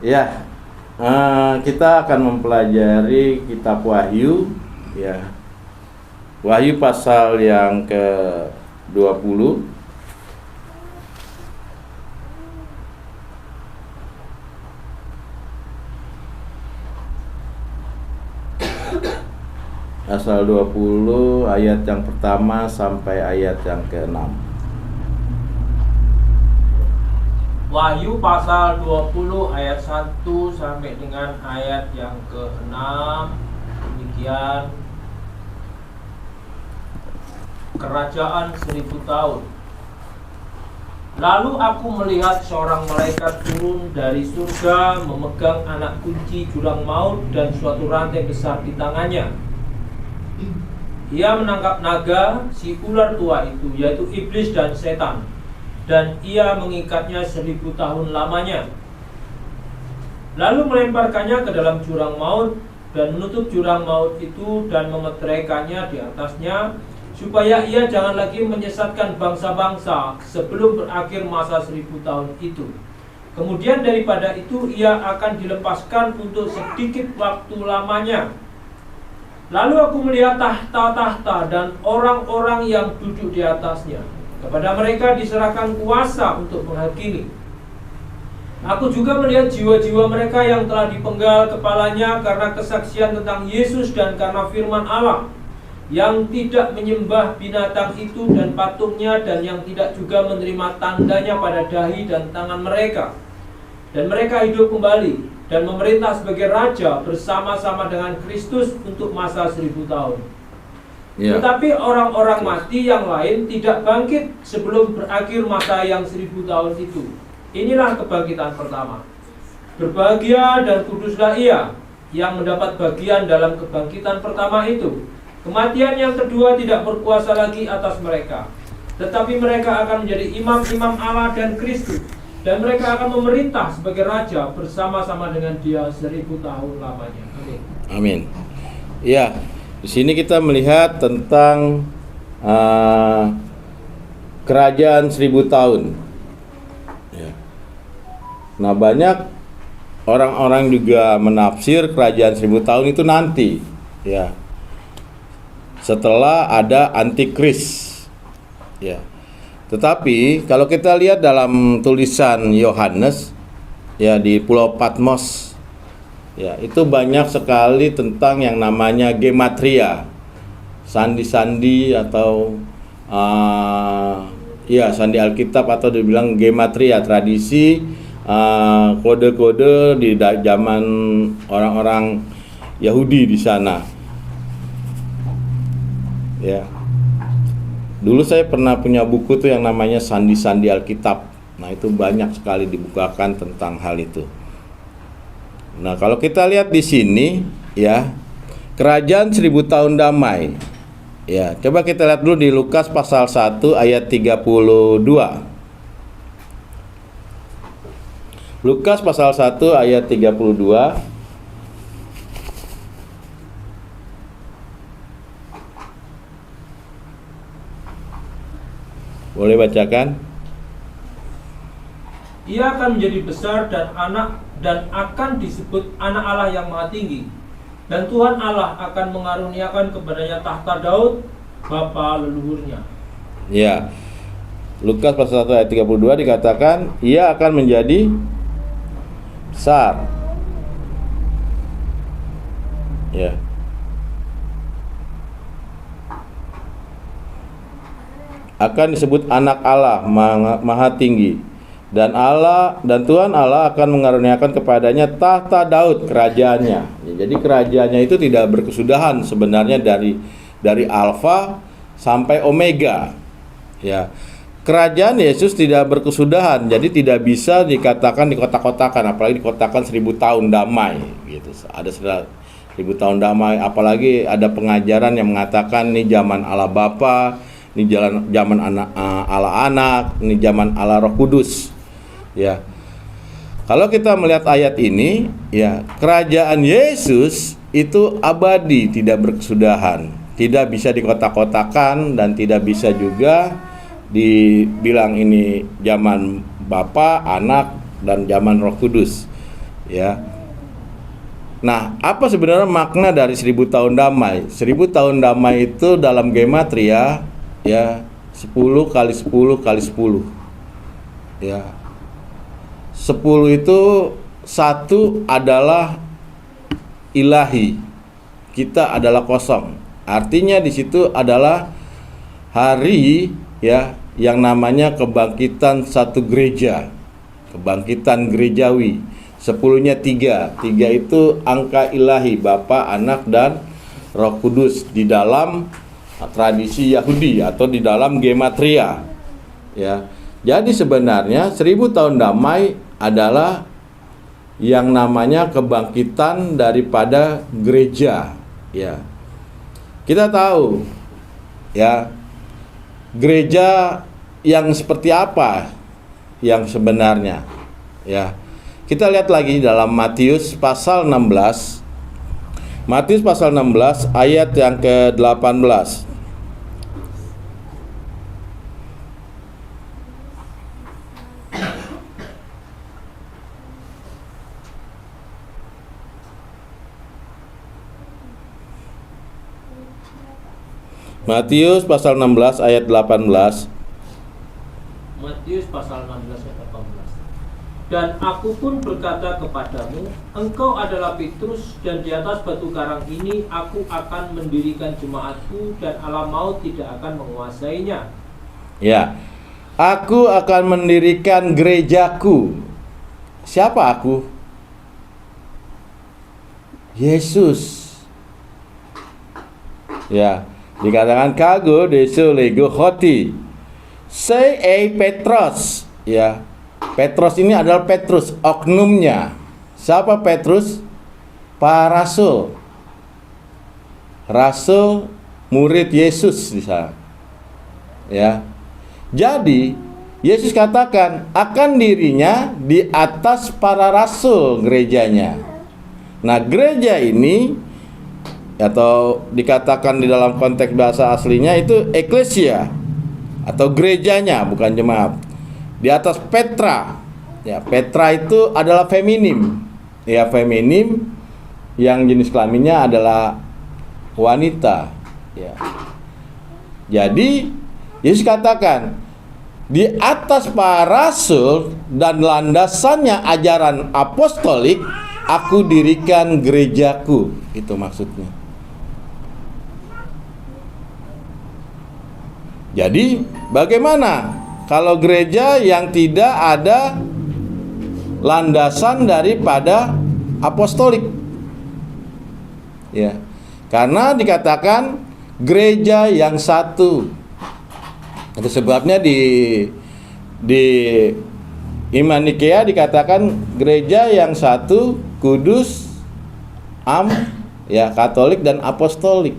Ya, kita akan mempelajari kitab Wahyu, ya. Wahyu pasal yang ke-20. Pasal 20 ayat yang pertama sampai ayat yang ke-6. Wahyu pasal 20 ayat 1 sampai dengan ayat yang ke-6. Demikian. Kerajaan 1000 tahun. Lalu aku melihat seorang malaikat turun dari surga, memegang anak kunci jurang maut dan suatu rantai besar di tangannya. Ia menangkap naga, si ular tua itu, yaitu iblis dan setan, dan ia mengikatnya 1000 tahun lamanya. Lalu melemparkannya ke dalam jurang maut dan menutup jurang maut itu dan memeteraikannya di atasnya, supaya ia jangan lagi menyesatkan bangsa-bangsa sebelum berakhir masa 1000 tahun itu. Kemudian daripada itu ia akan dilepaskan untuk sedikit waktu lamanya. Lalu aku melihat tahta-tahta dan orang-orang yang duduk di atasnya. Kepada mereka diserahkan kuasa untuk menghakimi. Aku juga melihat jiwa-jiwa mereka yang telah dipenggal kepalanya karena kesaksian tentang Yesus dan karena firman Allah, yang tidak menyembah binatang itu dan patungnya, dan yang tidak juga menerima tandanya pada dahi dan tangan mereka. Dan mereka hidup kembali dan memerintah sebagai raja bersama-sama dengan Kristus untuk masa 1000 tahun. Ya. Tetapi orang-orang mati yang lain tidak bangkit sebelum berakhir masa yang 1000 tahun itu. Inilah kebangkitan pertama. Berbahagia dan kuduslah ia yang mendapat bagian dalam kebangkitan pertama itu. Kematian yang kedua tidak berkuasa lagi atas mereka, tetapi mereka akan menjadi imam-imam Allah dan Kristus, dan mereka akan memerintah sebagai raja bersama-sama dengan Dia 1000 tahun lamanya. Amin. Amin. Ya, di sini kita melihat tentang kerajaan 1000 tahun. Ya. Nah, banyak orang-orang juga menafsir kerajaan 1000 tahun itu nanti, ya, setelah ada antikris, ya. Tetapi kalau kita lihat dalam tulisan Yohanes, ya, di Pulau Patmos, ya, itu banyak sekali tentang yang namanya gematria, sandi-sandi atau ya, sandi Alkitab, atau dibilang gematria, tradisi kode-kode di zaman orang-orang Yahudi di sana. Ya. Dulu saya pernah punya buku tuh yang namanya Sandi-sandi Alkitab. Nah, itu banyak sekali dibukakan tentang hal itu. Nah, kalau kita lihat di sini, ya, kerajaan 1000 tahun damai. Ya, coba kita lihat dulu di Lukas pasal 1 ayat 32. Lukas pasal 1 ayat 32. Boleh bacakan? Ia akan menjadi besar dan akan disebut anak Allah yang Maha Tinggi. Dan Tuhan Allah akan mengaruniakan kepadanya tahta Daud, bapa leluhurnya. Ya. Lukas pasal 1 ayat 32 dikatakan ia akan menjadi besar. Ya. Akan disebut anak Allah Maha Tinggi, dan Tuhan Allah akan mengaruniakan kepadanya tahta Daud, kerajaannya. Ya, jadi kerajaannya itu tidak berkesudahan sebenarnya, dari alfa sampai omega. Ya. Kerajaan Yesus tidak berkesudahan, jadi tidak bisa dikatakan dikotak-kotakan, apalagi dikotakan 1000 tahun damai gitu. Ada 1000 tahun damai, apalagi ada pengajaran yang mengatakan ini zaman Allah Bapa, ini zaman Allah Anak, ini zaman Allah Roh Kudus. Ya. Kalau kita melihat ayat ini, ya, kerajaan Yesus itu abadi, tidak berkesudahan, tidak bisa dikotak-kotakan, dan tidak bisa juga dibilang ini zaman Bapa, Anak, dan zaman Roh Kudus. Ya. Nah, apa sebenarnya makna dari 1000 tahun damai? 1000 tahun damai itu dalam gematria ya 10 kali 10 kali 10. Ya. 10 itu satu adalah ilahi. Kita adalah kosong. Artinya di situ adalah hari ya yang namanya kebangkitan satu gereja. Kebangkitan gerejawi. 10-nya 3. 3 itu angka ilahi, Bapa, Anak, dan Roh Kudus di dalam tradisi Yahudi atau di dalam gematria. Ya. Jadi sebenarnya 1000 tahun damai adalah yang namanya kebangkitan daripada gereja. Ya. Kita tahu ya, gereja yang seperti apa yang sebenarnya. Ya. Kita lihat lagi dalam Matius pasal 16. Matius pasal 16 ayat yang ke-18. Matius pasal 16 ayat 18. Matius pasal 16 ayat 18. Dan aku pun berkata kepadamu, engkau adalah Petrus, dan di atas batu karang ini aku akan mendirikan jemaatku, dan alam maut tidak akan menguasainya. Ya, aku akan mendirikan gerejaku. Siapa aku? Yesus. Ya, dikatakan kago desu lego hoti. Sei Petros. Ya, Petrus ini adalah Petrus, oknumnya. Siapa Petrus? Para rasul. Rasul murid Yesus di sana. Ya. Jadi, Yesus katakan akan dirinya di atas para rasul gerejanya. Nah, gereja ini atau dikatakan di dalam konteks bahasa aslinya itu eklesia atau gerejanya, bukan jemaat. Di atas Petra. Ya, Petra itu adalah feminim. Ya, feminim yang jenis kelaminnya adalah wanita. Ya. Jadi Yesus katakan di atas para rasul dan landasannya ajaran apostolik aku dirikan gerejaku. Itu maksudnya. Jadi bagaimana kalau gereja yang tidak ada landasan daripada apostolik? Ya. Karena dikatakan gereja yang satu. Itu sebabnya di Iman Nikea dikatakan gereja yang satu, kudus, ya, Katolik dan apostolik.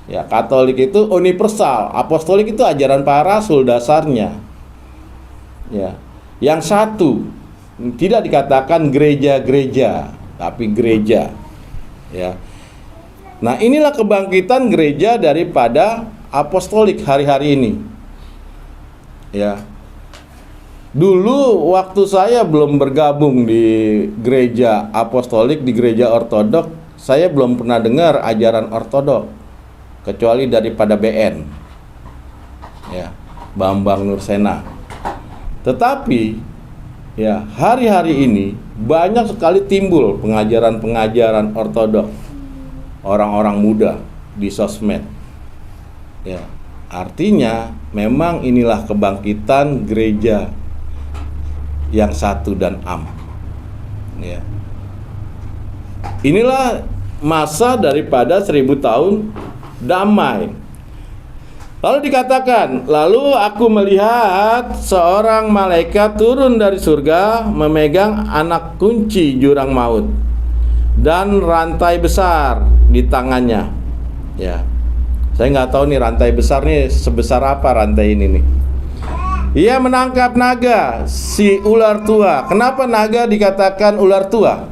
Ya, Katolik itu universal, apostolik itu ajaran para rasul dasarnya. Ya. Yang satu, tidak dikatakan gereja-gereja, tapi gereja. Ya. Nah, inilah kebangkitan gereja daripada apostolik hari-hari ini. Ya. Dulu waktu saya belum bergabung di gereja apostolik, di gereja ortodok, saya belum pernah dengar ajaran ortodok kecuali daripada BN. Ya, Bambang Nursena. Tetapi ya, hari-hari ini banyak sekali timbul pengajaran-pengajaran ortodok orang-orang muda di sosmed. Ya, artinya memang inilah kebangkitan gereja yang satu dan ya. Inilah masa daripada 1000 tahun damai. Lalu dikatakan, lalu aku melihat seorang malaikat turun dari surga memegang anak kunci jurang maut dan rantai besar di tangannya. Ya, saya nggak tahu nih rantai besar nih sebesar apa rantai ini nih. Ia menangkap naga, si ular tua. Kenapa naga dikatakan ular tua?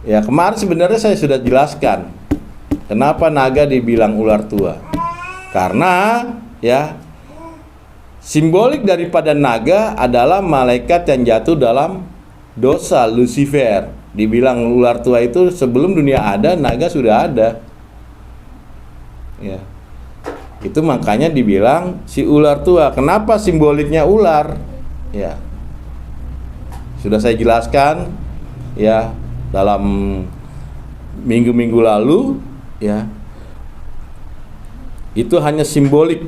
Ya, kemarin sebenarnya saya sudah jelaskan kenapa naga dibilang ular tua. Karena ya, simbolik daripada naga adalah malaikat yang jatuh dalam dosa Lucifer. Dibilang ular tua itu sebelum dunia ada, naga sudah ada. Ya. Itu makanya dibilang si ular tua. Kenapa simboliknya ular? Ya. Sudah saya jelaskan ya dalam minggu-minggu lalu ya. Itu hanya simbolik,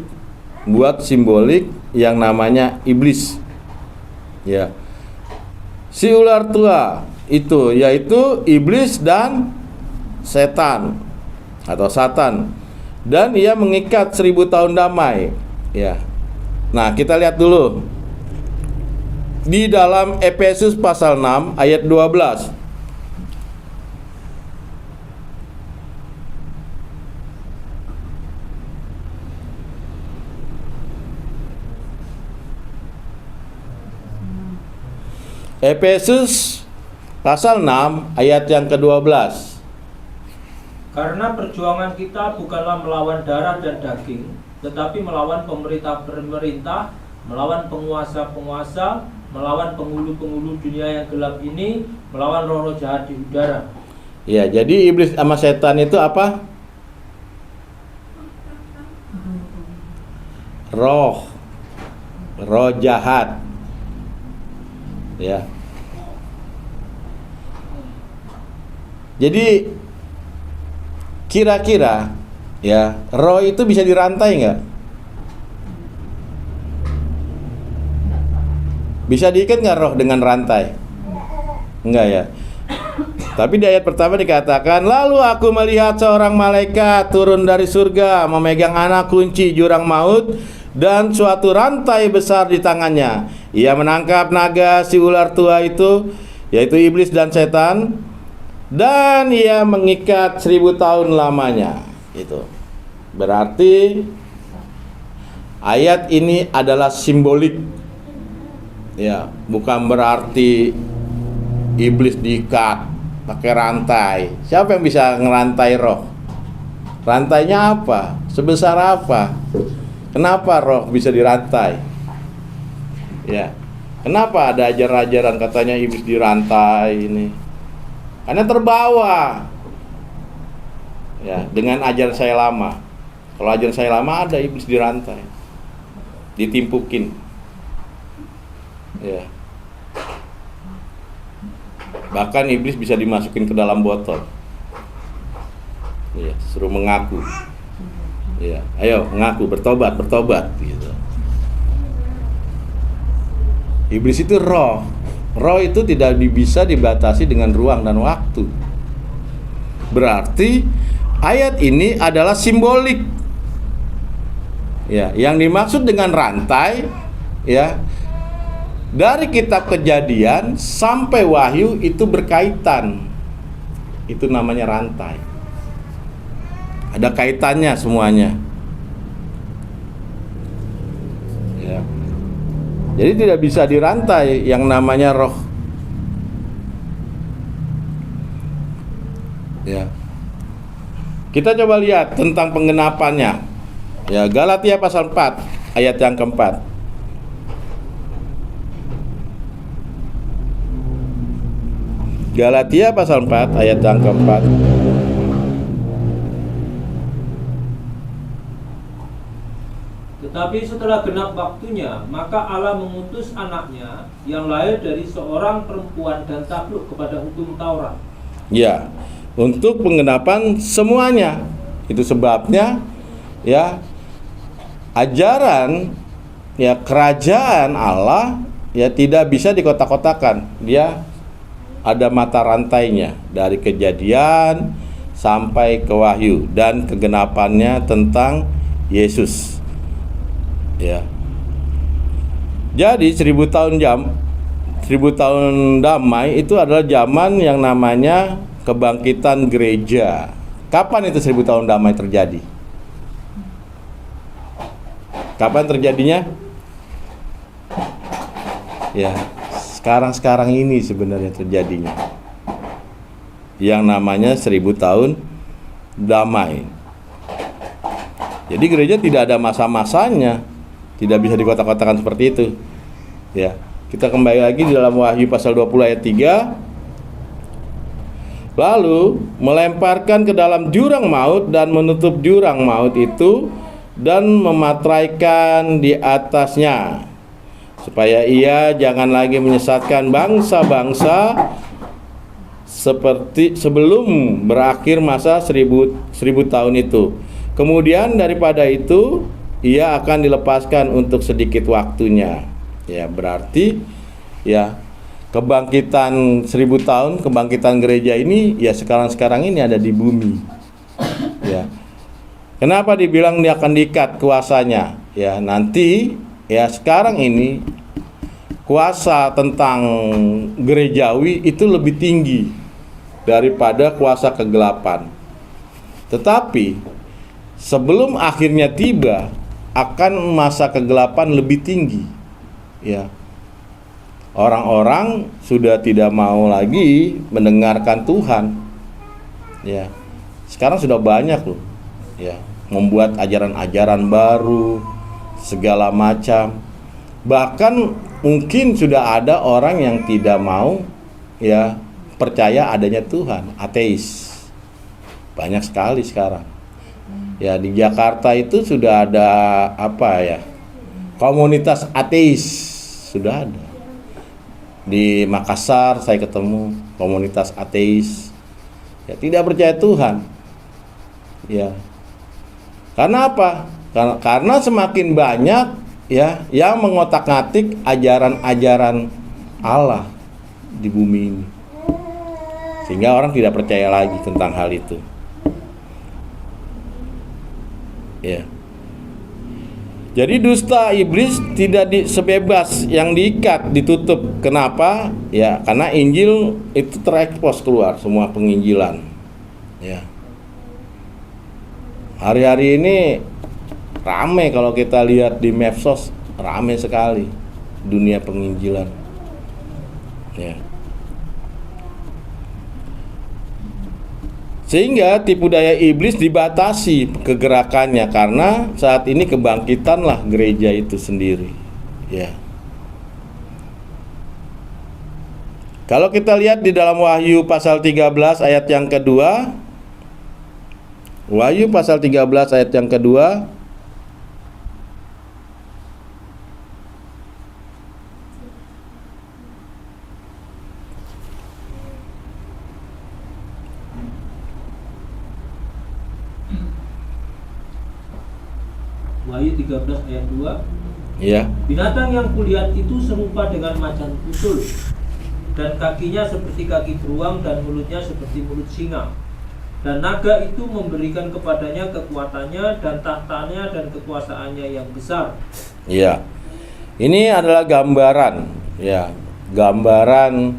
buat simbolik yang namanya iblis. Ya. Si ular tua itu yaitu iblis dan setan atau satan, dan ia mengikat 1000 tahun damai. Ya. Nah, kita lihat dulu di dalam Efesus pasal 6 ayat 12. Efesus pasal 6 ayat yang ke-12. Karena perjuangan kita bukanlah melawan darah dan daging, tetapi melawan pemerintah-pemerintah, melawan penguasa-penguasa, melawan penghulu-penghulu dunia yang gelap ini, melawan roh-roh jahat di udara. Ya, jadi iblis sama setan itu apa? Roh jahat. Ya. Jadi kira-kira ya, roh itu bisa dirantai nggak? Bisa diikat nggak roh dengan rantai? Enggak ya. Tapi di ayat pertama dikatakan, lalu aku melihat seorang malaikat turun dari surga, memegang anak kunci jurang maut dan suatu rantai besar di tangannya. Ia menangkap naga si ular tua itu, yaitu iblis dan setan, dan ia mengikat 1000 tahun lamanya. Itu berarti ayat ini adalah simbolik. Ya, bukan berarti iblis diikat pakai rantai. Siapa yang bisa ngerantai roh? Rantainya apa? Sebesar apa? Kenapa roh bisa dirantai? Ya. Kenapa ada ajaran-ajaran katanya iblis dirantai ini? Karena terbawa ya dengan ajaran saya lama. Kalau ajaran saya lama ada iblis dirantai, ditimpukin. Ya. Bahkan iblis bisa dimasukin ke dalam botol. Ya, suruh mengaku. Ya, ayo mengaku, bertobat gitu. Iblis itu roh. Roh itu tidak bisa dibatasi dengan ruang dan waktu. Berarti ayat ini adalah simbolik. Ya, yang dimaksud dengan rantai ya, dari kitab Kejadian sampai Wahyu itu berkaitan. Itu namanya rantai. Ada kaitannya semuanya. Ya. Jadi tidak bisa dirantai yang namanya roh. Ya. Kita coba lihat tentang penggenapannya. Ya, Galatia pasal 4 ayat yang keempat. Galatia pasal 4 ayat yang keempat. Tetapi setelah genap waktunya, maka Allah mengutus anaknya yang lahir dari seorang perempuan dan takluk kepada hukum Taurat. Ya, untuk penggenapan semuanya. Itu sebabnya ya, ajaran ya kerajaan Allah ya tidak bisa dikotak-kotakan. Dia ada mata rantainya dari Kejadian sampai ke Wahyu dan kegenapannya tentang Yesus. Ya. Jadi 1000 tahun damai itu adalah zaman yang namanya kebangkitan gereja. Kapan itu 1000 tahun damai terjadi? Kapan terjadinya? Ya, sekarang ini sebenarnya terjadinya. Yang namanya 1000 tahun damai. Jadi gereja tidak ada masa-masanya. Tidak bisa dikotak-kotakan seperti itu. Ya. Kita kembali lagi di dalam Wahyu pasal 20 ayat 3. Lalu melemparkan ke dalam jurang maut dan menutup jurang maut itu dan mematraikan di atasnya, supaya ia jangan lagi menyesatkan bangsa-bangsa seperti sebelum berakhir masa 1000 tahun itu. Kemudian daripada itu ia akan dilepaskan untuk sedikit waktunya. Ya, berarti ya kebangkitan 1000 tahun, kebangkitan gereja ini ya sekarang ini ada di bumi. Ya. Kenapa dibilang dia akan diikat kuasanya? Ya, nanti ya sekarang ini kuasa tentang gerejawi itu lebih tinggi daripada kuasa kegelapan. Tetapi sebelum akhirnya tiba, akan masa kegelapan lebih tinggi. Ya. Orang-orang sudah tidak mau lagi mendengarkan Tuhan. Ya. Sekarang sudah banyak loh. Ya, membuat ajaran-ajaran baru segala macam. Bahkan mungkin sudah ada orang yang tidak mau ya percaya adanya Tuhan, ateis. Banyak sekali sekarang. Ya, di Jakarta itu sudah ada komunitas ateis sudah ada. Di Makassar saya ketemu komunitas ateis. Ya, tidak percaya Tuhan. Ya. Karena apa? Karena semakin banyak ya yang mengotak-atik ajaran-ajaran Allah di bumi ini. Sehingga orang tidak percaya lagi tentang hal itu. Ya. Jadi dusta iblis tidak sebebas yang diikat, ditutup. Kenapa? Ya, karena Injil itu terekspos keluar semua penginjilan. Ya. Hari-hari ini ramai kalau kita lihat di medsos, ramai sekali dunia penginjilan. Ya. Sehingga tipu daya iblis dibatasi kegerakannya karena saat ini kebangkitanlah gereja itu sendiri. Ya. Kalau kita lihat di dalam Wahyu pasal 13 ayat yang kedua, Wahyu pasal 13 ayat yang kedua, Wahyu 13 ayat 2. ya. Binatang yang kulihat itu serupa dengan macan tutul, dan kakinya seperti kaki beruang dan mulutnya seperti mulut singa. Dan naga itu memberikan kepadanya kekuatannya dan tahtanya dan kekuasaannya yang besar. Iya. Ini adalah gambaran, ya, gambaran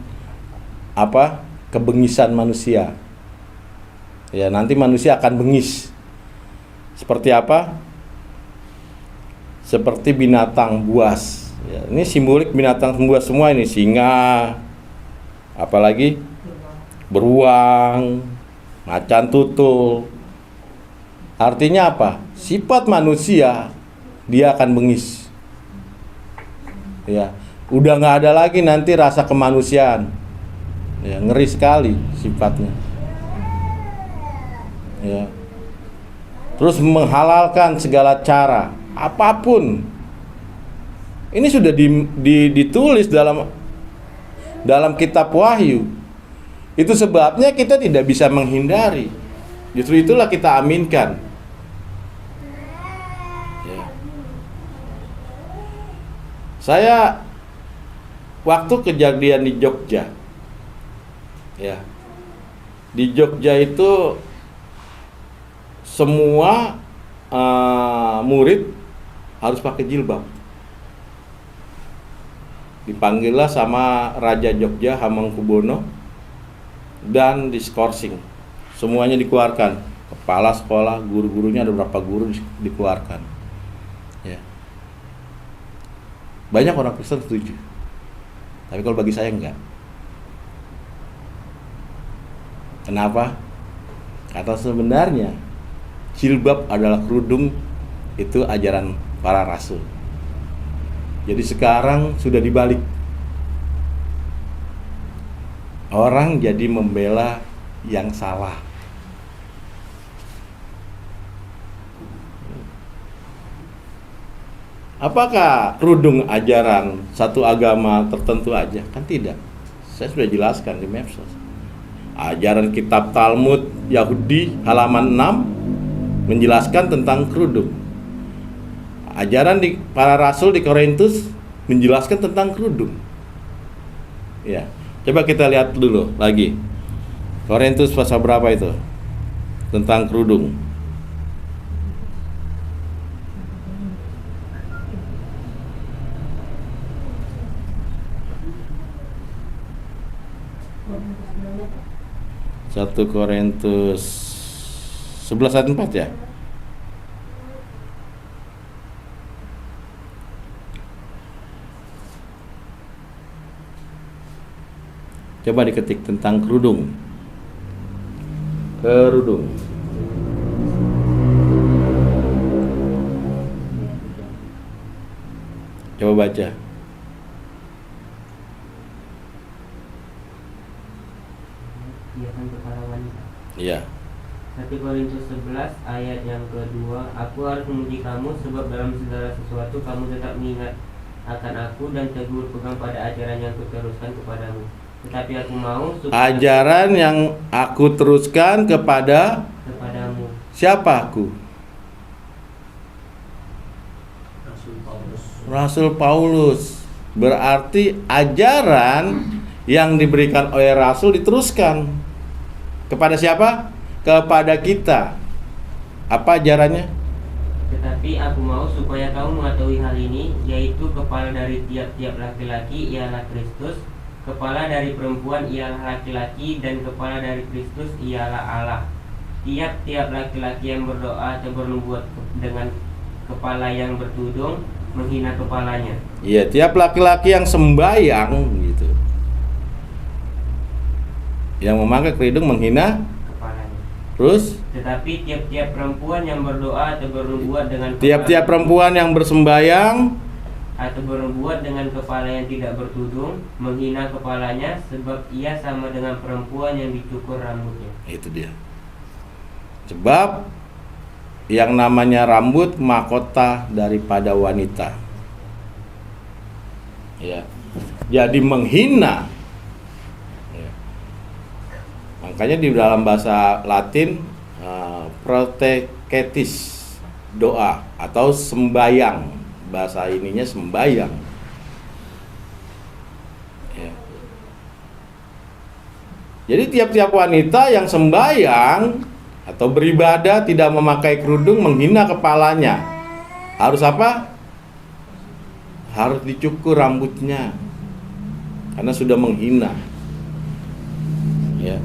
kebengisan manusia. Ya, nanti manusia akan bengis. Seperti apa? Seperti binatang buas. Ya, ini simbolik binatang buas semua ini, singa, apalagi beruang, macan tutul. Artinya apa? Sifat manusia dia akan bengis. Ya, udah nggak ada lagi nanti rasa kemanusiaan. Ya, ngeri sekali sifatnya. Ya. Terus menghalalkan segala cara, apapun. Ini sudah ditulis dalam kitab Wahyu. Itu sebabnya kita tidak bisa menghindari. Justru itulah kita aminkan. Ya. Saya waktu kejadian di Jogja, ya, di Jogja itu semua murid harus pakai jilbab. Dipanggillah sama Raja Jogja Hamengkubuwono dan diskorsing. Semuanya dikeluarkan. Kepala sekolah, guru-gurunya, ada berapa guru dikeluarkan. Ya. Banyak orang Kristen setuju. Tapi kalau bagi saya enggak. Kenapa? Karena sebenarnya jilbab adalah kerudung, itu ajaran para rasul. Jadi sekarang sudah dibalik. orang jadi membela yang salah. Apakah kerudung ajaran satu agama tertentu aja? Kan tidak. Saya sudah jelaskan di medsos. Ajaran kitab Talmud Yahudi halaman 6 menjelaskan tentang kerudung. Ajaran di para rasul di Korintus menjelaskan tentang kerudung. Ya, coba kita lihat dulu lagi. Korintus pasal berapa itu? Tentang kerudung. Satu Korintus 11 ayat 4 ya. Coba diketik tentang kerudung. Kerudung. Coba baca. Hiasan kepala wanita. Iya. 1 Korintus 11 ayat yang kedua, aku harus memuji kamu sebab dalam segala sesuatu kamu tetap mengingat akan aku dan teguh pegang pada ajaran yang kuteruskan kepadamu. Tetapi aku mau Ajaran yang aku teruskan kepadamu. siapa aku? Rasul Paulus. Berarti ajaran yang diberikan oleh Rasul diteruskan kepada siapa? Kepada kita. Apa ajarannya? Tetapi aku mau supaya kamu mengetahui hal ini, yaitu kepala dari tiap-tiap laki-laki ialah Kristus, kepala dari perempuan ialah laki-laki, dan kepala dari Kristus ialah Allah. Tiap-tiap laki-laki yang berdoa atau bernubuat dengan kepala yang bertudung menghina kepalanya. Iya, tiap laki-laki yang sembahyang gitu, yang memakai kerudung menghina Kepalanya. terus Tetapi tiap-tiap perempuan yang berdoa atau bernubuat dengan tiap-tiap perempuan yang bersembahyang atau bernubuat dengan kepala yang tidak bertudung menghina kepalanya, sebab ia sama dengan perempuan yang dicukur rambutnya. itu dia. Sebab yang namanya rambut mahkota daripada wanita. Ya. Jadi menghina. Ya. Makanya di dalam bahasa Latin proteketis, doa atau sembayang. Bahasa ininya sembayang. Ya. Jadi tiap-tiap wanita yang sembayang atau beribadah tidak memakai kerudung menghina kepalanya. Harus apa? Harus dicukur rambutnya. Karena sudah menghina. Ya.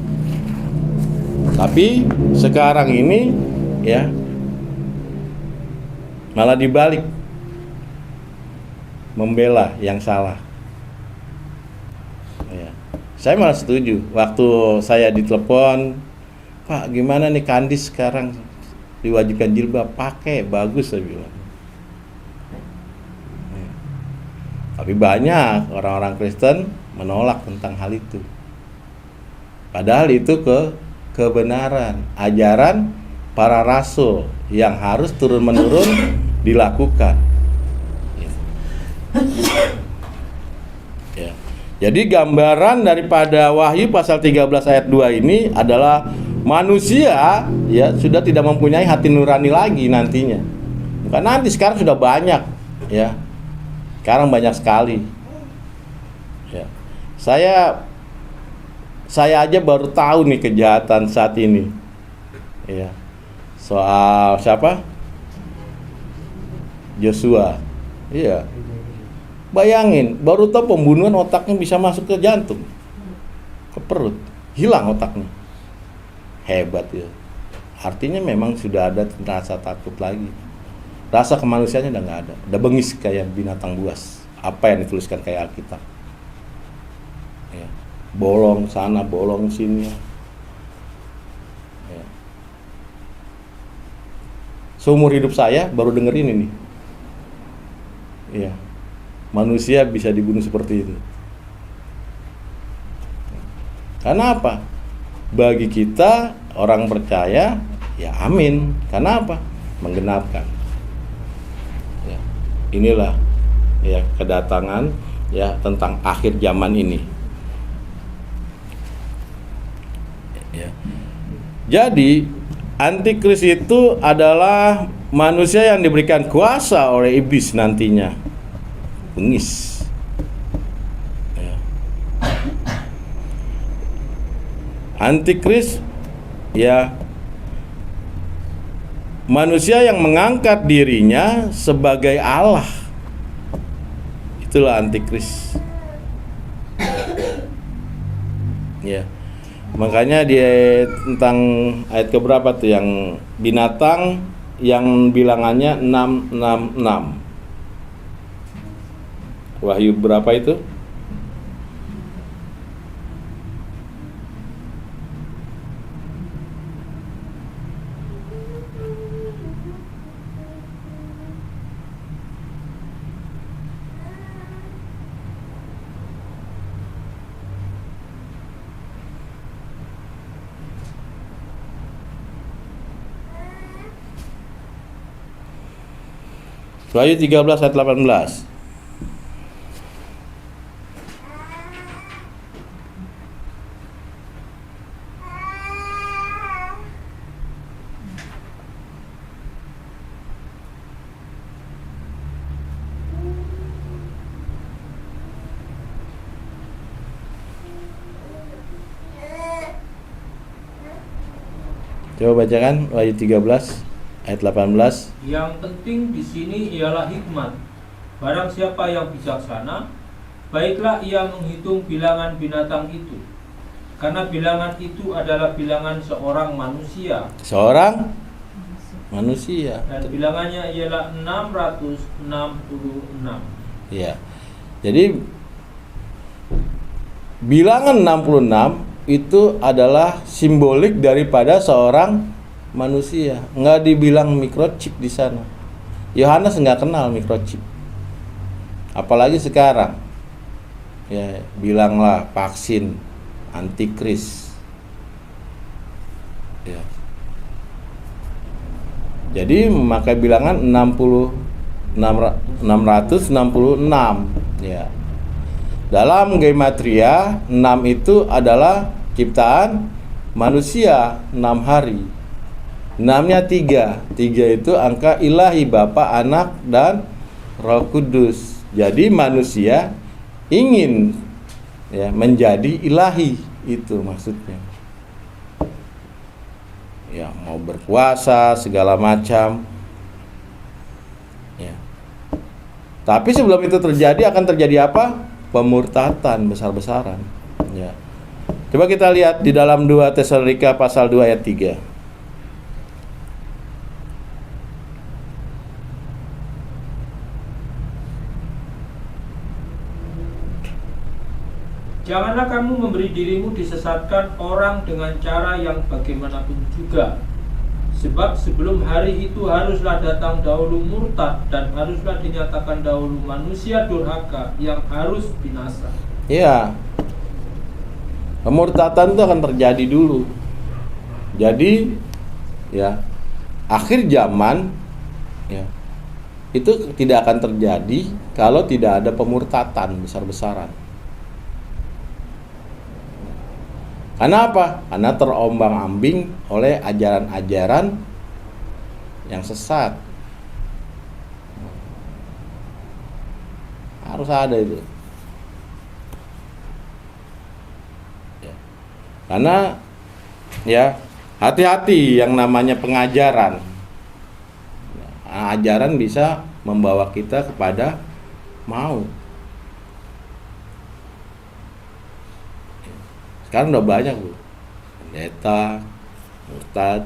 Tapi sekarang ini ya malah dibalik, membela yang salah. Ya. Saya malah setuju. Waktu saya ditelepon, Pak, gimana nih Kandis sekarang diwajibkan jilbab? Pakai, bagus saya bilang. Ya. Tapi banyak orang-orang Kristen menolak tentang hal itu. Padahal itu kebenaran, ajaran para rasul yang harus turun-menurun dilakukan. Ya. Jadi gambaran daripada Wahyu pasal 13 ayat 2 ini adalah manusia ya sudah tidak mempunyai hati nurani lagi nantinya. Bukan nanti, sekarang sudah banyak ya. Sekarang banyak sekali. Ya. Saya aja baru tahu nih kejahatan saat ini. Ya. Soal siapa? Joshua. Iya. Bayangin, baru tahu pembunuhan otaknya bisa masuk ke jantung, ke perut, hilang otaknya. Hebat ya. Artinya memang sudah ada rasa takut lagi. Rasa kemanusiaannya udah nggak ada. Udah bengis kayak binatang buas. Apa yang dituliskan kayak Alkitab. Ya. Bolong sana, bolong sini. Ya. Seumur hidup saya baru dengerin ini. Iya. Manusia bisa dibunuh seperti itu. Karena apa? Bagi kita orang percaya, ya amin. Karena apa? Menggenapkan. Ya, inilah ya kedatangan ya tentang akhir zaman ini. Ya. Jadi Antikris itu adalah manusia yang diberikan kuasa oleh iblis nantinya. Bengis. Ya. Antikris ya manusia yang mengangkat dirinya sebagai Allah. Itulah antikris. Ya. Makanya dia tentang ayat keberapa tuh yang binatang yang bilangannya 666. Wahyu berapa itu? Wahyu 13 ayat 18. Coba bacakan Wahyu 13 ayat 18. Yang penting di sini ialah hikmat. Barang siapa yang bijaksana, baiklah ia menghitung bilangan binatang itu. Karena bilangan itu adalah bilangan seorang manusia. Seorang manusia. Dan bilangannya ialah 666. Ya. Jadi bilangan 66 itu adalah simbolik daripada seorang manusia. Nggak dibilang microchip di sana. Yohanes nggak kenal microchip. Apalagi sekarang. Ya, bilanglah vaksin antikris. Ya. Jadi memakai bilangan 666. Ya. Dalam gematria 6 itu adalah ciptaan manusia 6 hari. 6-nya 3. 3 itu angka ilahi Bapa, Anak, dan Roh Kudus. Jadi manusia ingin ya menjadi ilahi, itu maksudnya. Ya, mau berkuasa segala macam. Ya. Tapi sebelum itu terjadi akan terjadi apa? Pemurtatan besar-besaran. Ya. Coba kita lihat di dalam 2 Tesalonika pasal 2 ayat 3. Janganlah kamu memberi dirimu disesatkan orang dengan cara yang bagaimanapun juga. Sebab sebelum hari itu haruslah datang dahulu murtad, dan haruslah dinyatakan dahulu manusia durhaka yang harus binasa. Ya, pemurtatan itu akan terjadi dulu. Jadi, ya, akhir zaman, ya, itu tidak akan terjadi kalau tidak ada pemurtatan besar-besaran. Karena apa? Karena terombang-ambing oleh ajaran-ajaran yang sesat. Harus ada itu. Ya. Karena ya hati-hati yang namanya pengajaran. Ajaran bisa membawa kita kepada mau. Sekarang udah banyak Bu, pendeta, murtad.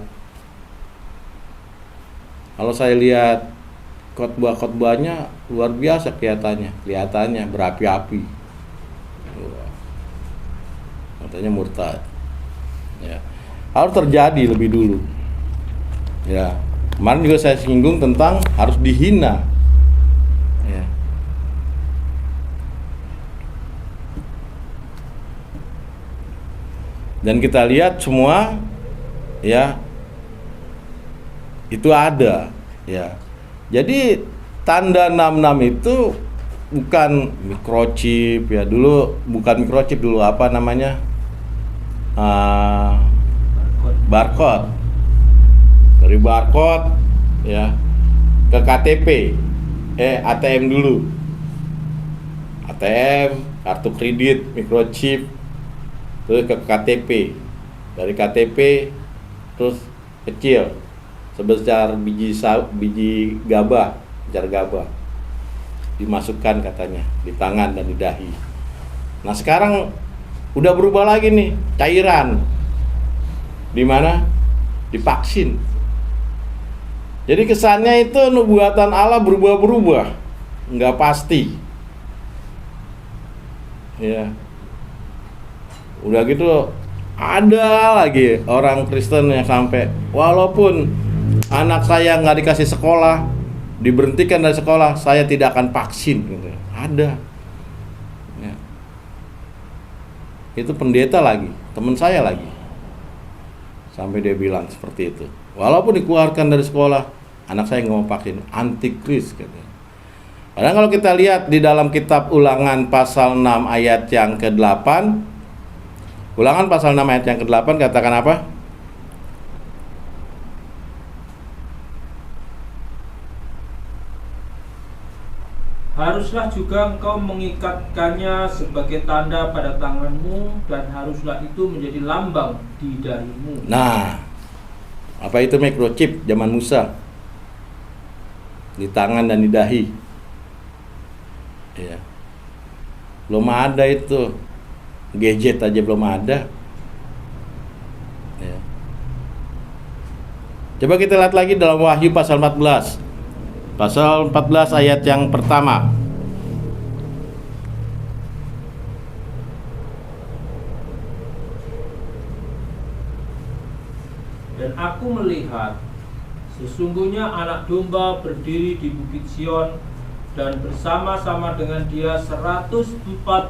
Kalau saya lihat khotbah-khotbahnya luar biasa kelihatannya berapi-api. Katanya murtad. Ya, harus terjadi lebih dulu. Ya, kemarin juga saya singgung tentang harus dihina. Ya. Dan kita lihat semua ya itu ada ya. Jadi tanda 66 itu bukan microchip ya, dulu bukan microchip, dulu apa namanya, barcode. Dari barcode ya ke KTP, ATM dulu, ATM, kartu kredit, microchip, terus ke KTP, dari KTP terus kecil sebesar biji gabah, jar gabah, dimasukkan katanya di tangan dan di dahi. Nah sekarang udah berubah lagi nih, cairan, di mana? Di vaksin. Jadi kesannya itu nubuatan Allah berubah-berubah, nggak pasti. Ya, udah gitu ada lagi orang Kristen yang sampai walaupun anak saya nggak dikasih sekolah, diberhentikan dari sekolah, saya tidak akan vaksin. Gitu. Ada. Ya. Itu pendeta lagi, teman saya lagi. Sampai dia bilang seperti itu. Walaupun dikeluarkan dari sekolah, anak saya nggak mau vaksin, antikris katanya. Padahal kalau kita lihat di dalam kitab Ulangan pasal 6 ayat yang ke-8, Ulangan pasal 6 ayat yang ke-8 katakan apa? Haruslah juga engkau mengikatkannya sebagai tanda pada tanganmu, dan haruslah itu menjadi lambang di dahimu. Nah, apa itu microchip zaman Musa? Di tangan dan di dahi. Ya. Belum ada itu. Gadget aja belum ada. Ya. Coba kita lihat lagi dalam Wahyu pasal 14. Pasal 14 ayat yang pertama. Dan aku melihat sesungguhnya anak domba berdiri di bukit Sion, dan bersama-sama dengan dia 144.000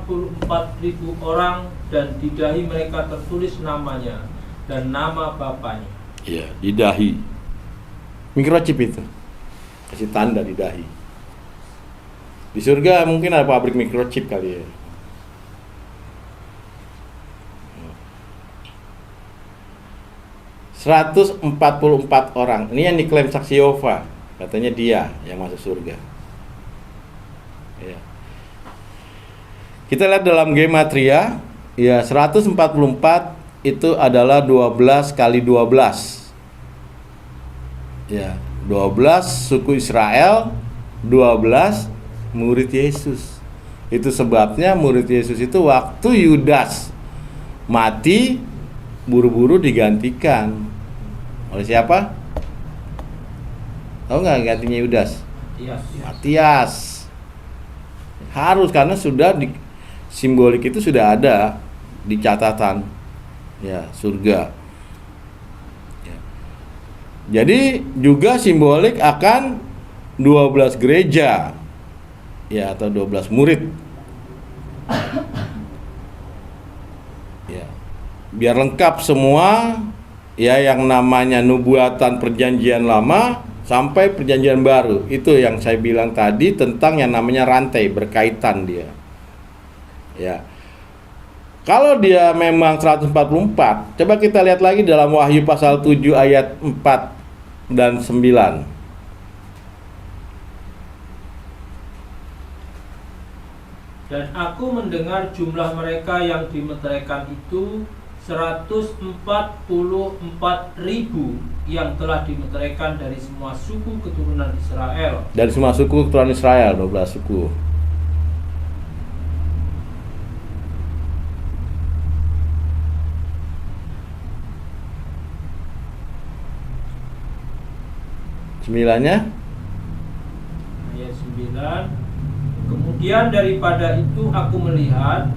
orang, dan di dahi mereka tertulis namanya dan nama Bapanya. Iya, di dahi. Microchip itu. Kasih tanda di dahi. Di surga mungkin ada pabrik microchip kali ya. ...144 orang. Ini yang diklaim saksi Yehova. Katanya dia yang masuk surga. Ya. Kita lihat dalam gematria, ya 144 itu adalah 12 kali 12. Ya, 12 suku Israel, 12 murid Yesus. Itu sebabnya murid Yesus itu waktu Yudas mati, buru-buru digantikan. Oleh siapa? Tahu nggak gantinya Yudas? Matias. Harus, karena sudah di simbolik itu sudah ada di catatan ya surga. Ya. Jadi juga simbolik akan 12 gereja ya, atau 12 murid. Ya. Biar lengkap semua ya, yang namanya nubuatan perjanjian lama sampai perjanjian baru. Itu yang saya bilang tadi tentang yang namanya rantai, berkaitan dia. Ya. Kalau dia memang 144, coba kita lihat lagi dalam Wahyu pasal 7 ayat 4 dan 9. Dan aku mendengar jumlah mereka yang dimeteraikan itu 144.000 yang telah dimeteraikan dari semua suku keturunan Israel. Dari semua suku keturunan Israel, 12 suku. Sembilannya? Ayat 9. Kemudian daripada itu aku melihat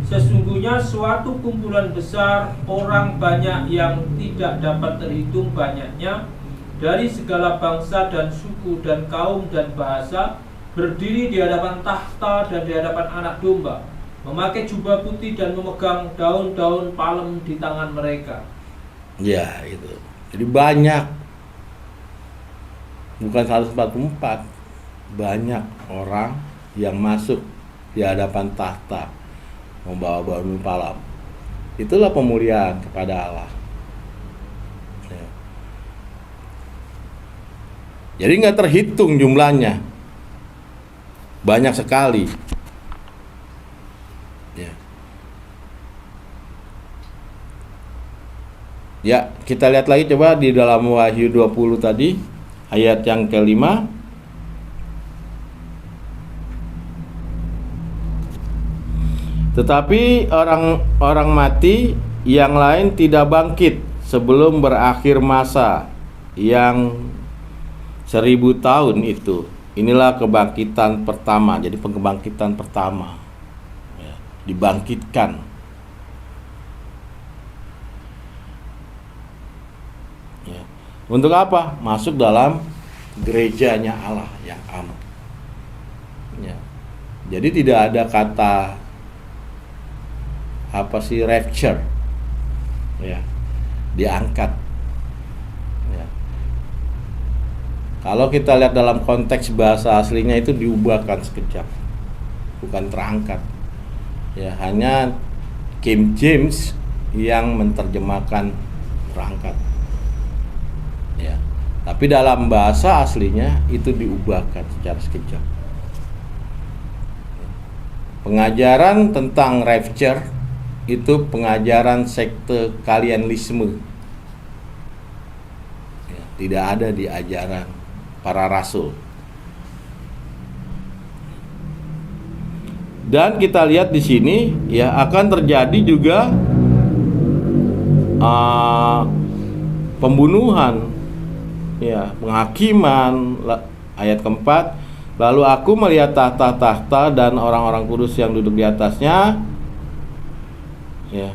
sesungguhnya suatu kumpulan besar orang banyak yang tidak dapat terhitung banyaknya, dari segala bangsa dan suku dan kaum dan bahasa, berdiri di hadapan tahta dan di hadapan anak domba. memakai jubah putih dan memegang daun-daun palem di tangan mereka. Ya, itu. Jadi banyak. Bukan 144. Banyak orang yang masuk di hadapan tahta membawa daun palem. Itulah pemuliaan kepada Allah. Ya. Jadi nggak terhitung jumlahnya, banyak sekali. Ya. Ya, kita lihat lagi coba di dalam Wahyu 20 tadi, ayat yang kelima. Tetapi orang mati yang lain tidak bangkit sebelum berakhir masa yang 1000 tahun itu. Inilah kebangkitan pertama. Jadi pembangkitan pertama, ya, dibangkitkan. Ya. Untuk apa? Masuk dalam gerejanya Allah yang aman. Ya. Jadi tidak ada kata rapture, ya, diangkat. Ya. Kalau kita lihat dalam konteks bahasa aslinya itu diubahkan sekejap, bukan terangkat. Ya, hanya King James yang menerjemahkan terangkat. Ya. Tapi dalam bahasa aslinya itu diubahkan secara sekejap. Pengajaran tentang rapture itu pengajaran sekte Kalianisme. Ya, tidak ada di ajaran para rasul. Dan kita lihat di sini, ya, akan terjadi juga pembunuhan, ya, penghakiman. Ayat keempat, lalu aku melihat tahta-tahta dan orang-orang kudus yang duduk di atasnya. Ya,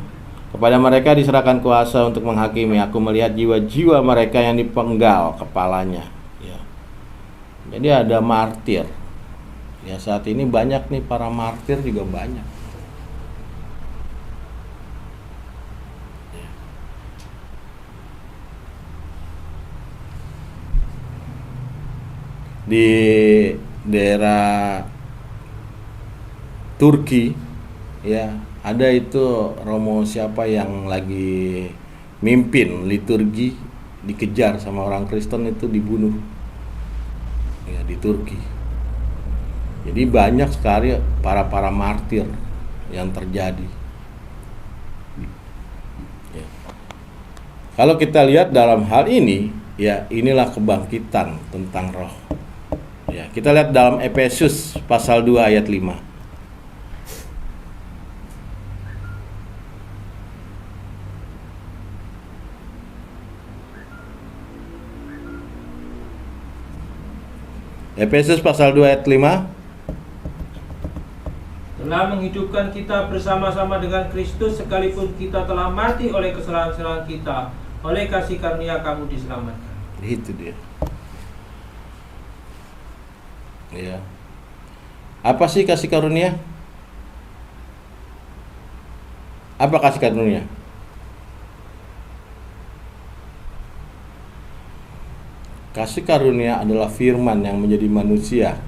kepada mereka diserahkan kuasa untuk menghakimi. Aku melihat jiwa-jiwa mereka yang dipenggal kepalanya. Ya. Jadi ada martir. Ya, saat ini banyak nih, para martir juga banyak. Ya. Di daerah Turki, ya, ada itu Romo siapa yang lagi mimpin liturgi, dikejar sama orang Kristen, itu dibunuh, ya, di Turki. Jadi banyak sekali para martir yang terjadi. Ya. Kalau kita lihat dalam hal ini, ya, inilah kebangkitan tentang roh. Ya, kita lihat dalam Efesus pasal 2 ayat 5. Efesus pasal 2 ayat 5. Telah menghidupkan kita bersama-sama dengan Kristus, sekalipun kita telah mati oleh kesalahan-kesalahan kita, oleh kasih karunia kamu diselamatkan. Itu dia. Ya. Apa sih kasih karunia? Apa kasih karunia? Kasih karunia adalah firman yang menjadi manusia,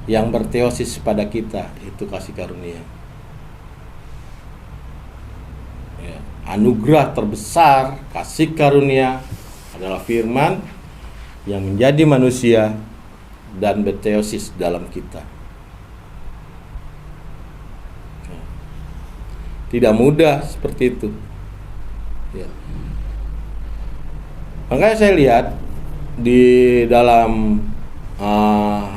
yang berteosis pada kita. Itu kasih karunia. Ya. Anugerah terbesar kasih karunia adalah firman yang menjadi manusia dan berteosis dalam kita. Ya. Tidak mudah seperti itu. Ya. Makanya saya lihat di dalam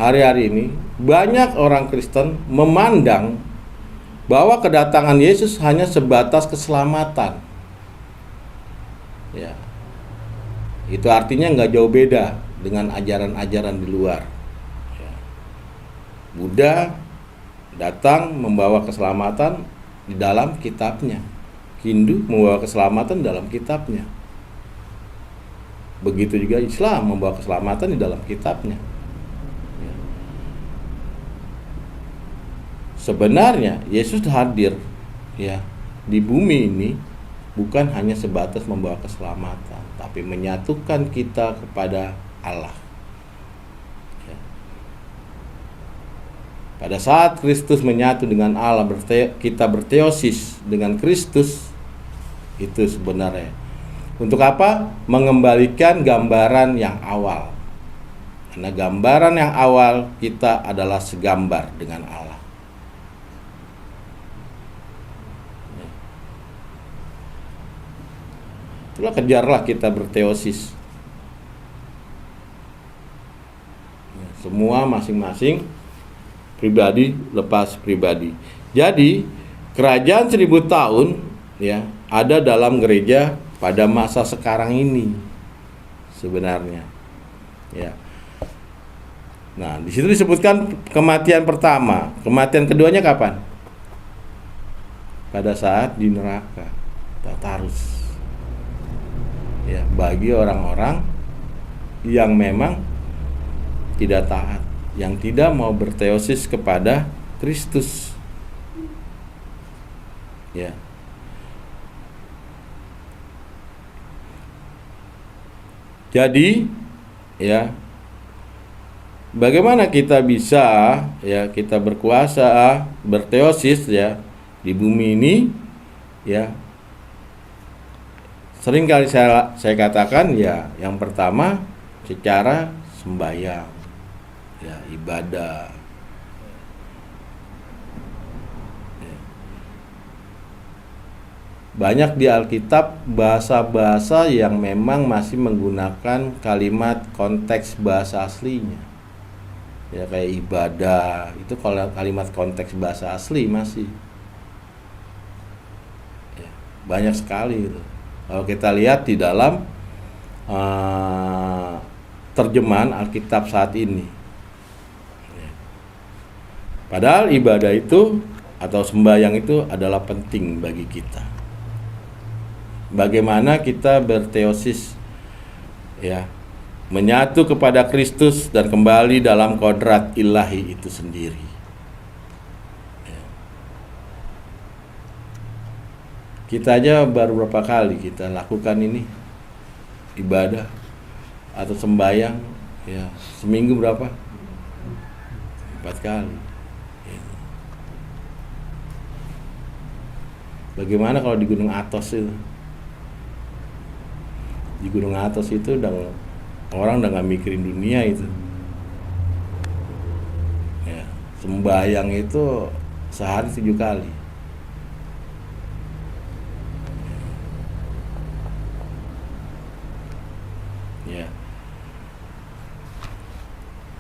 hari-hari ini banyak orang Kristen memandang bahwa kedatangan Yesus hanya sebatas keselamatan. Ya, itu artinya nggak jauh beda dengan ajaran-ajaran di luar. Ya. Buddha datang membawa keselamatan di dalam kitabnya. Hindu membawa keselamatan dalam kitabnya. Begitu juga Islam membawa keselamatan di dalam kitabnya. Ya. sebenarnya Yesus hadir ya di bumi ini bukan hanya sebatas membawa keselamatan, tapi menyatukan kita kepada Allah. Ya. Pada saat Kristus menyatu dengan Allah, kita berteosis dengan Kristus, itu sebenarnya untuk apa? Mengembalikan gambaran yang awal. Karena gambaran yang awal kita adalah segambar dengan Allah. Itulah kejarlah kita berteosis. Semua masing-masing pribadi lepas pribadi. Jadi kerajaan 1000 tahun ya ada dalam gereja pada masa sekarang ini sebenarnya. Ya. Nah, di situ disebutkan kematian pertama. Kematian keduanya kapan? Pada saat di neraka, Tartarus. Ya, bagi orang-orang yang memang tidak taat, yang tidak mau berteosis kepada Kristus. Ya. Jadi, ya, bagaimana kita bisa ya kita berkuasa, berteosis ya di bumi ini ya. Sering kali saya katakan ya, yang pertama secara sembahyang, ya ibadah. Ya. Banyak di Alkitab bahasa-bahasa yang memang masih menggunakan kalimat konteks bahasa aslinya. Ya kayak ibadah, itu kalau kalimat konteks bahasa asli masih. Ya, banyak sekali itu. Kalau kita lihat di dalam terjemahan Alkitab saat ini. Padahal ibadah itu atau sembahyang itu adalah penting bagi kita. Bagaimana kita berteosis ya, menyatu kepada Kristus dan kembali dalam kodrat ilahi itu sendiri. Kita aja baru berapa kali kita lakukan ini ibadah atau sembahyang ya, seminggu berapa? 4 kali. Bagaimana kalau di Gunung Athos itu? Di Gunung Athos itu orang udah gak mikirin dunia itu. Ya, sembahyang itu sehari 7 kali. Ya.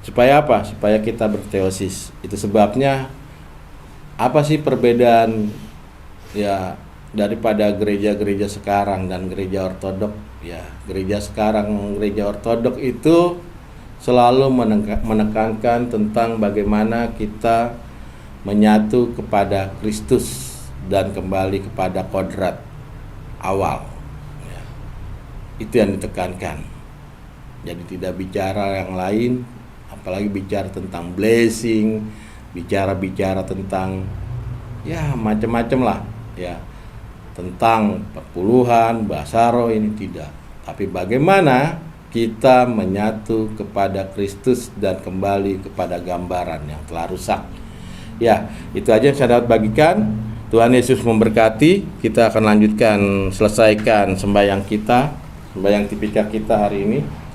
Supaya apa? Supaya kita berteosis. Itu sebabnya apa sih perbedaan ya daripada gereja-gereja sekarang dan gereja ortodok? Ya, gereja sekarang, gereja ortodok itu selalu menekankan tentang bagaimana kita menyatu kepada Kristus dan kembali kepada kodrat awal. Ya. Itu yang ditekankan. Jadi tidak bicara yang lain, apalagi bicara tentang blessing, bicara tentang ya macam-macam lah ya, tentang perpuluhan, bahasa roh, ini tidak. Tapi bagaimana kita menyatu kepada Kristus dan kembali kepada gambaran yang telah rusak. Ya, itu aja yang saya dapat bagikan. Tuhan Yesus memberkati. Kita akan lanjutkan, selesaikan sembahyang kita, sembahyang tipikal kita hari ini.